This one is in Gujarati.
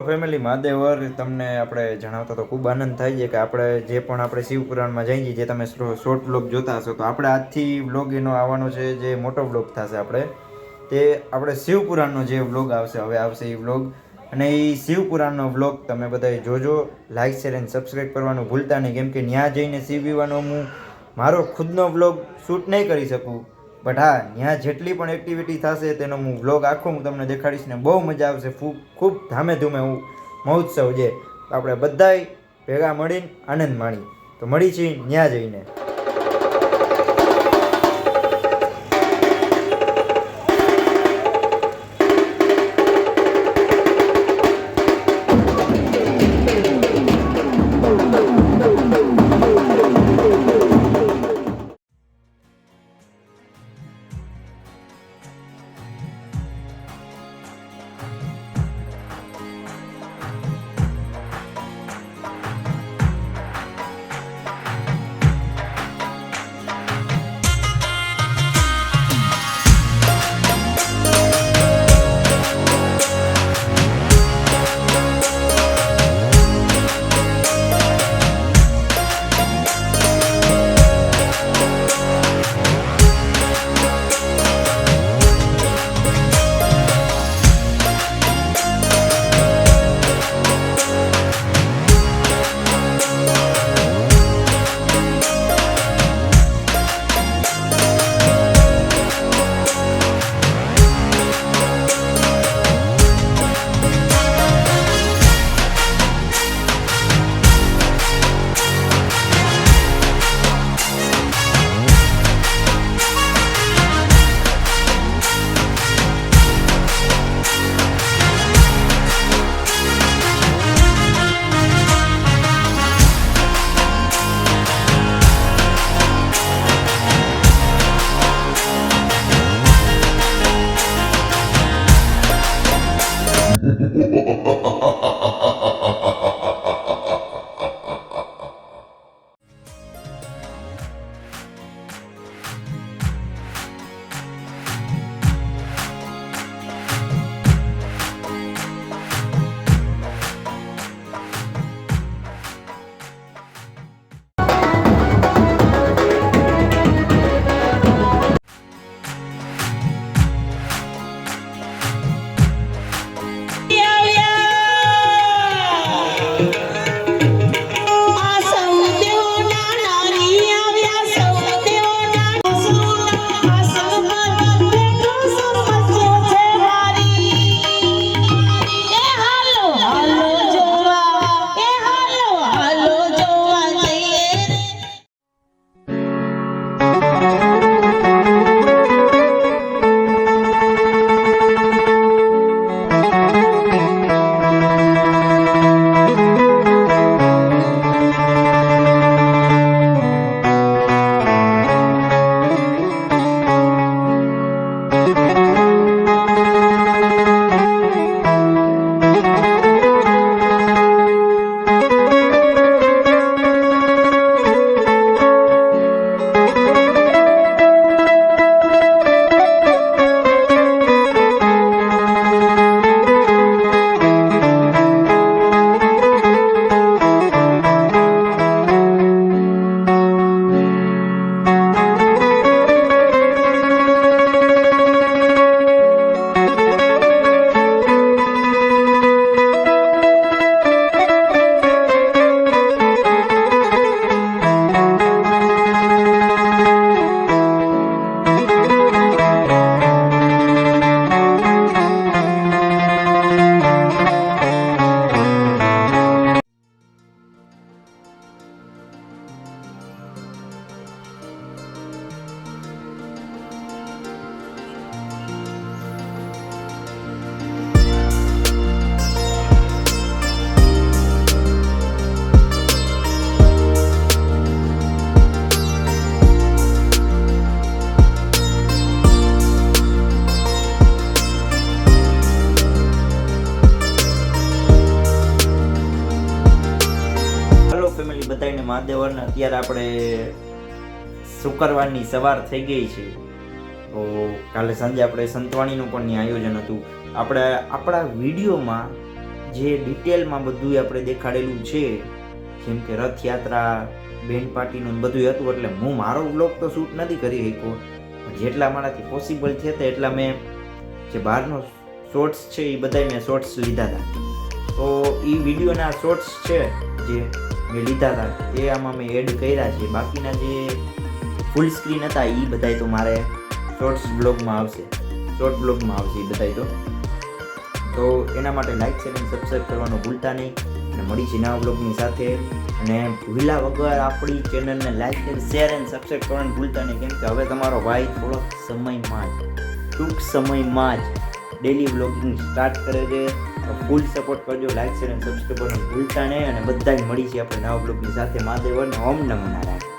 ફેમિલી મહાદેવર તમને આપણે જણાવતા તો ખૂબ આનંદ થાય છે કે આપણે જે પણ આપણે શિવપુરાણમાં જઈએ જે તમે શોર્ટ વ્લોગ જોતા હશો તો આપણે આજથી વ્લોગ એનો આવવાનો છે જે મોટો વ્લોગ થશે આપણે શિવપુરાણનો જે વ્લોગ આવશે હવે આવશે એ વ્લોગ અને એ શિવપુરાણનો વ્લોગ તમે બધા જોજો, લાઇક શેર એન્ડ સબસ્ક્રાઈબ કરવાનું ભૂલતા નહીં, કેમ કે ત્યાં જઈને શિવ વિવાનો હું મારો ખુદનો વ્લોગ શૂટ નહીં કરી શકું, બટ હા ત્યાં જેટલી પણ એક્ટિવિટી થશે તેનો હું વ્લોગ આખો હું તમને દેખાડીશ ને બહુ મજા આવશે. ખૂબ ધામે ધૂમે હું મહોત્સવ છે, આપણે બધાય ભેગા મળીને આનંદ માણી. તો મળી છીએ ત્યાં જઈને. બધાને મહાદેવને અત્યારે આપણે શુક્રવારની સવાર થઈ ગઈ છે, તો કાલે સાંજે આપણે સંતવાણીનું પણ આયોજન હતું. આપણે આપણા વિડીયોમાં જે ડિટેલમાં બધું આપણે દેખાડેલું છે, જેમ કે રથયાત્રા, બેન્ડ પાર્ટીનું બધું હતું, એટલે હું મારો વ્લોગ તો શૂટ નથી કરી શક્યો, જેટલા મારાથી પોસિબલ છે એટલા મેં જે બહારનો શોર્ટ્સ છે એ બધા મેં શોર્ટ્સ લીધા હતા. તો એ વિડીયોના શોર્ટ્સ છે જે મેં લીધા હતા એ આમાં મેં એડ કર્યા છે. બાકીના જે ફૂલ સ્ક્રીન હતા એ બધાય તો મારે શોર્ટ બ્લોગમાં આવશે એ બધાય તો એના માટે લાઈક શેર અને સબસ્ક્રાઈબ કરવાનું ભૂલતા નહીં. અને મળીશું નવા બ્લોગની સાથે. અને ભૂલા વગર આપણી ચેનલને લાઈક શેર અને સબસ્ક્રાઈબ કરવાનું ભૂલતા નહીં, કેમ કે હવે તમારો ભાઈ થોડોક ટૂંક સમયમાં જ ડેલી વ્લોગિંગ સ્ટાર્ટ કરે છે. તો ફૂલ સપોર્ટ કરજો, લાઈક શેર અને સબસ્ક્રાઈબ કરવાનું ભૂલતા નહીં. અને બધાય મળીશું આપણે નવા બ્લોગની સાથે. મહાદેવ અને ઓમ નમો નારાયણ.